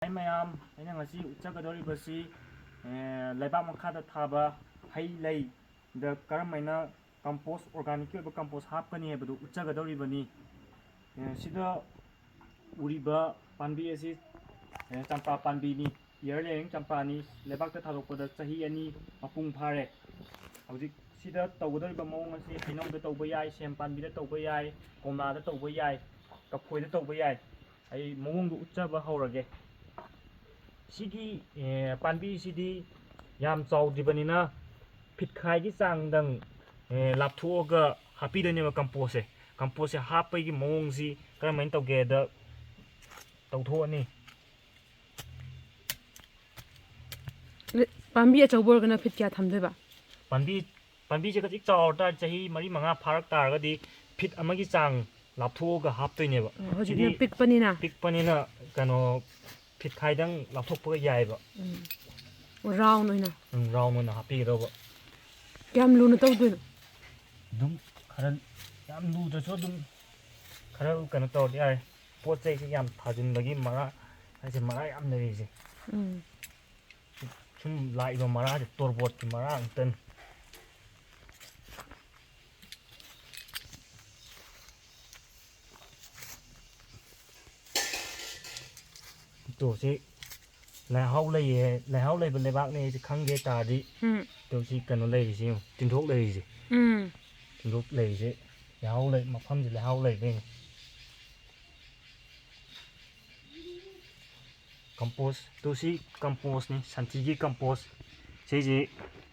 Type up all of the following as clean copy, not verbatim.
ꯃꯌꯥꯝ ꯑꯩꯅ ꯉꯁꯤ ꯎꯠꯆꯒꯗꯧꯔꯤꯕꯁꯤ ꯂꯩꯕꯥꯛ ꯃꯈꯥꯗ ꯊꯥꯕ ꯍꯩ ꯂꯩꯗ ꯀꯔꯝꯍꯥꯏꯅ ꯀꯝꯄꯣꯁ ꯑꯣꯔꯒꯥꯅꯤꯛꯀꯤ ꯑꯣꯏꯕ ꯀꯝꯄꯣꯁ ꯍꯥꯞꯀꯅꯤ ꯍꯥꯏꯕꯗꯨ ꯎꯠꯆꯒꯗꯧꯔꯤꯕꯅꯤ꯫ ꯁꯤꯗ ꯎꯔꯤꯕ ꯄꯥꯝꯕꯤ ꯑꯁꯤ ꯆꯝꯄ꯭ꯔꯥ ꯄꯥꯝꯕꯤꯅꯤ, ꯏꯌꯔ ꯂꯦꯌꯔꯤꯡ ꯆꯝꯄ꯭ꯔꯥꯅꯤ꯫ ꯂꯩꯕꯥꯛꯇ ꯊꯥꯗꯣꯛꯄꯗ ꯆꯍꯤ 2 ꯃꯄꯨꯡ ꯐꯥꯔꯦ꯫ ꯍꯧꯖꯤꯛ ꯁꯤꯗ ꯇꯧꯒꯗꯧꯔꯤꯕ ꯃꯑꯣꯡ ꯑꯁꯤ ꯍꯩꯅꯧꯗ ꯇꯧꯕ ꯌꯥꯏ, ꯁꯦꯝ ꯄꯥꯝꯕꯤꯗ ꯇꯧꯕ ꯌꯥꯏ, ꯀꯣꯝꯂꯥꯗ ꯇꯧꯕ ꯌꯥꯏ, ꯀꯐꯣꯏꯗ ꯇꯧꯕ ꯌꯥꯏ꯫ ꯑꯩ ꯃꯑꯣꯡꯗꯨ ꯎꯠꯆꯕ ꯍꯧꯔꯒꯦ꯫ ꯁꯤꯒꯤ ꯄꯥꯝꯕꯤꯁꯤꯗꯤ ꯌꯥꯝ ꯆꯥꯎꯗ꯭ꯔꯤꯕꯅꯤꯅ ꯐꯤꯠꯈꯥꯏꯒꯤ ꯆꯥꯡꯗꯪ ꯂꯥꯞꯊꯣꯛꯑꯒ ꯍꯥꯞꯄꯤꯗꯣꯏꯅꯦꯕ ꯀꯝꯄꯣꯁꯁꯦ꯫ ꯀꯝꯄꯣꯁꯁꯦ ꯍꯥꯞꯄꯒꯤ ꯃꯑꯣꯡꯁꯤ ꯀꯔꯝꯍꯥꯏꯅ ꯇꯧꯒꯦꯗ ꯇꯧꯊꯣꯛꯑꯅꯤ꯫ ꯄꯥꯝꯕꯤ ꯑꯆꯧꯕ ꯑꯣꯏꯔꯒꯅ ꯐꯤꯠ ꯀꯌꯥ ꯊꯝꯗꯣꯏꯕ? ꯄꯥꯝꯕꯤꯁꯦ ꯈꯖꯤꯛ ꯆꯥꯎꯔ ꯇꯥꯔꯗꯤ ꯆꯍꯤ 4-5 ꯐꯥꯔꯛ ꯇꯥꯔꯒꯗꯤ ꯐꯤꯠ ꯑꯃꯒꯤ ꯆꯥꯡ ꯂꯥꯞꯊꯣꯛꯑꯒ ꯍꯥꯞꯇꯣꯏꯅꯦꯕ꯫ ꯍꯧꯖꯤꯛꯅ ꯄꯤꯛꯄꯅꯤꯅ ꯀꯩꯅꯣ ꯐꯤꯠꯈꯥꯏꯗꯪ ꯂꯥꯞꯊꯣꯛꯄꯒ ꯌꯥꯏꯕ꯫ ꯔꯥꯎꯟ ꯑꯣꯏꯅ ꯔꯥꯎꯟ ꯑꯣꯏꯅ ꯍꯥꯞꯄꯤꯒꯗꯧꯕ꯫ ꯀꯌꯥꯝ ꯂꯨꯅ ꯇꯧꯗꯣꯏꯅꯣ? ꯑꯗꯨꯝ ꯈꯔ ꯌꯥꯝ ꯂꯨꯗ꯭ꯔꯁꯨ ꯑꯗꯨꯝ ꯈꯔ ꯀꯩꯅꯣ ꯇꯧꯔꯗꯤ ꯌꯥꯔꯦ꯫ ꯄꯣꯠ ꯆꯩꯁꯦ ꯌꯥꯝ ꯊꯥꯖꯤꯟꯕꯒꯤ ꯃꯔꯥ ꯌꯥꯝ ꯂꯩꯔꯤꯁꯦ꯫ ꯁꯨꯝ ꯂꯥꯛꯏꯕ ꯃꯔꯥꯁꯦ ꯇꯣꯔꯕꯣꯠꯀꯤ ꯃꯔꯥ ꯉꯥꯛꯇꯅꯤ꯫ ꯁꯤ ꯂꯩꯍꯥꯎ ꯂꯩꯌꯦ, ꯂꯩꯍꯥꯎ ꯂꯩꯕ ꯂꯩꯕꯥꯛꯅꯦ ꯁꯤ ꯈꯪꯒꯦ ꯇꯥꯔꯗꯤ ꯁꯤ ꯀꯩꯅꯣ ꯂꯩꯔꯤꯁꯤ ꯌꯦꯡꯉꯨ, ꯇꯤꯟꯊꯣꯛ ꯂꯩꯔꯤꯁꯦ꯫ ꯇꯤꯟꯊꯣꯛ ꯂꯩꯔꯤꯁꯦ ꯂꯩꯍꯥꯎ ꯃꯐꯝꯁꯦ ꯂꯩꯍꯥꯎ ꯂꯩꯕꯩꯅꯤ꯫ ꯀꯝꯄꯣꯁ ꯁꯤ ꯀꯝꯄꯣꯁꯅꯤ, ꯁꯟꯊꯤꯒꯤ ꯀꯝꯄꯣꯁ꯫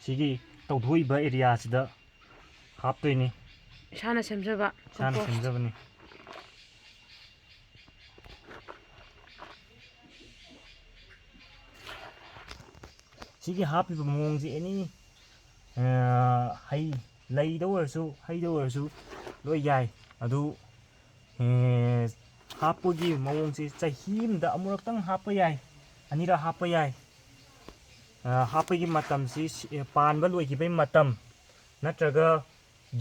ꯁꯤꯒꯤ ꯇꯧꯊꯣꯛꯏꯕ ꯑꯦꯔꯤꯌꯥꯁꯤꯗ ꯍꯥꯞꯇꯣꯏꯅꯤ꯫ ꯏꯁꯥꯅ ꯁꯦꯝꯖꯕ ꯏꯁꯥꯅ ꯁꯦꯝꯖꯕꯅꯤ꯫ ꯁꯤꯒꯤ ꯍꯥꯞꯄꯤꯕ ꯃꯑꯣꯡꯁꯤ ꯑꯦꯅꯤ ꯂꯩꯗ ꯑꯣꯏꯔꯁꯨ ꯍꯩꯗ ꯑꯣꯏꯔꯁꯨ ꯂꯣꯏ ꯌꯥꯏ꯫ ꯑꯗꯨ ꯍꯥꯞꯄꯒꯤ ꯃꯑꯣꯡꯁꯤ ꯆꯍꯤ ꯑꯃꯗ ꯑꯃꯨꯔꯛꯇꯪ ꯍꯥꯞꯄ ꯌꯥꯏ, 2ꯔꯛ ꯍꯥꯞꯄ ꯌꯥꯏ꯫ ꯍꯥꯞꯄꯒꯤ ꯃꯇꯝꯁꯤ ꯄꯥꯟꯕ ꯂꯣꯏꯈꯤꯕꯒꯤ ꯃꯇꯝ ꯅꯠꯇ꯭ꯔꯒ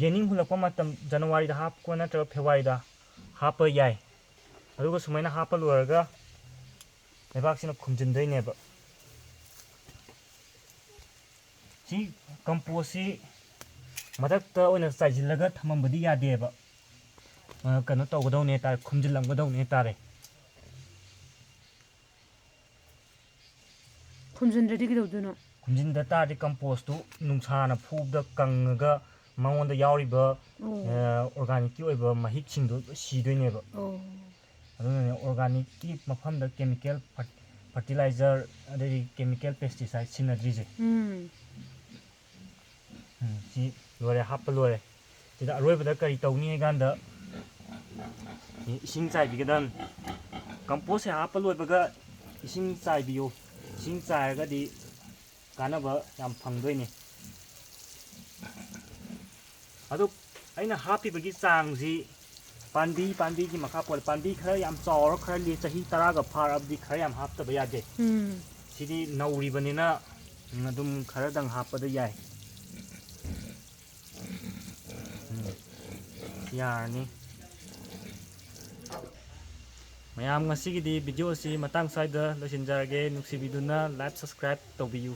ꯌꯦꯅꯤꯡ ꯍꯨꯜꯂꯛꯄ ꯃꯇꯝ, ꯖꯅꯋꯥꯔꯤꯗ ꯍꯥꯞꯄ ꯅꯠꯇ꯭ꯔꯒ ꯐꯦꯕꯋꯥꯔꯤꯗ ꯍꯥꯞꯄ ꯌꯥꯏ꯫ ꯑꯗꯨꯒ ꯁꯨꯃꯥꯏꯅ ꯍꯥꯞꯄ ꯂꯣꯏꯔꯒ ꯂꯩꯕꯥꯛꯁꯤꯅ ꯈꯨꯝꯖꯤꯟꯗꯣꯏꯅꯦꯕ꯫ ꯁꯤ ꯀꯝꯄꯣꯁꯁꯤ ꯃꯊꯛꯇ ꯑꯣꯏꯅ ꯆꯥꯏꯁꯤꯜꯂꯒ ꯊꯝꯃꯝꯕꯗꯤ ꯌꯥꯗꯦꯕ꯫ ꯀꯩꯅꯣ ꯇꯧꯒꯗꯧꯅꯦ ꯍꯥꯏꯇꯥꯔꯦ, ꯈꯨꯝꯖꯤꯜꯂꯝꯒꯗꯧꯅꯦ ꯍꯥꯏꯇꯥꯔꯦ꯫ ꯈꯨꯝꯖꯤꯟꯗ꯭ꯔꯗꯤ ꯀꯩꯗꯧꯗꯣꯏꯅꯣ? ꯈꯨꯝꯖꯤꯟꯗ ꯇꯥꯔꯗꯤ ꯀꯝꯄꯣꯁꯇꯨ ꯅꯨꯡꯁꯥꯅ ꯐꯨꯕꯗ ꯀꯪꯉꯒ ꯃꯉꯣꯟꯗ ꯌꯥꯎꯔꯤꯕ ꯑꯣꯔꯒꯥꯅꯤꯛꯀꯤ ꯑꯣꯏꯕ ꯃꯍꯤꯛꯁꯤꯡꯗꯣ ꯂꯣꯏ ꯁꯤꯗꯣꯏꯅꯦꯕ꯫ ꯑꯗꯨꯅꯅꯦ ꯑꯣꯔꯒꯥꯅꯤꯛꯀꯤ ꯃꯐꯝꯗ ꯀꯦꯃꯤꯀꯦꯜ ꯐꯔꯇꯤꯂꯥꯏꯖꯔ ꯑꯗꯩꯗꯤ ꯀꯦꯃꯤꯀꯦꯜ ꯄꯦꯁꯇꯤꯁꯥꯏꯠ ꯁꯤꯖꯤꯟꯅꯗ꯭ꯔꯤꯁꯦ꯫ ꯁꯤ ꯂꯣꯏꯔꯦ, ꯍꯥꯞꯄ ꯂꯣꯏꯔꯦ꯫ ꯁꯤꯗ ꯑꯔꯣꯏꯕꯗ ꯀꯔꯤ ꯇꯧꯅꯤ ꯍꯥꯏ ꯀꯥꯟꯗ ꯏꯁꯤꯡ ꯆꯥꯏꯕꯤꯒꯗꯕꯅꯤ꯫ ꯀꯝꯄꯣꯁꯁꯦ ꯍꯥꯞꯄ ꯂꯣꯏꯕꯒ ꯏꯁꯤꯡ ꯆꯥꯏꯕꯤꯌꯨ꯫ ꯏꯁꯤꯡ ꯆꯥꯏꯔꯒꯗꯤ ꯀꯥꯟꯅꯕ ꯌꯥꯝ ꯐꯪꯗꯣꯏꯅꯤ꯫ ꯑꯗꯨ ꯑꯩꯅ ꯍꯥꯞꯄꯤꯕꯒꯤ ꯆꯥꯡꯁꯤ ꯄꯥꯝꯕꯤꯒꯤ ꯃꯈꯥ ꯄꯣꯜꯂꯦ꯫ ꯄꯥꯝꯕꯤ ꯈꯔꯌꯥꯝ ꯆꯥꯎꯔ ꯈꯔ ꯆꯍꯤ 10ꯒ ꯐꯥꯔꯕꯗꯤ ꯈꯔ ꯌꯥꯝ ꯍꯥꯞꯇꯕ ꯌꯥꯗꯦ꯫ ꯁꯤꯗꯤ ꯅꯧꯔꯤꯕꯅꯤꯅ ꯑꯗꯨꯝ ꯈꯔꯗꯪ ꯍꯥꯞꯄꯗ ꯌꯥꯏ꯫ ꯌꯥꯔꯅꯤ꯫ ꯃꯌꯥꯝ ꯉꯁꯤꯒꯤꯗꯤ ꯚꯤꯗꯤꯑꯣ ꯑꯁꯤ ꯃꯇꯥꯡ ꯁ꯭ꯋꯥꯏꯗ ꯂꯣꯏꯁꯤꯟꯖꯔꯒꯦ꯫ ꯅꯨꯡꯁꯤꯕꯤꯗꯨꯅ ꯂꯥꯏꯛ, ꯁꯕꯁꯀ꯭ꯔꯥꯏꯕ ꯇꯧꯕꯤꯌꯨ꯫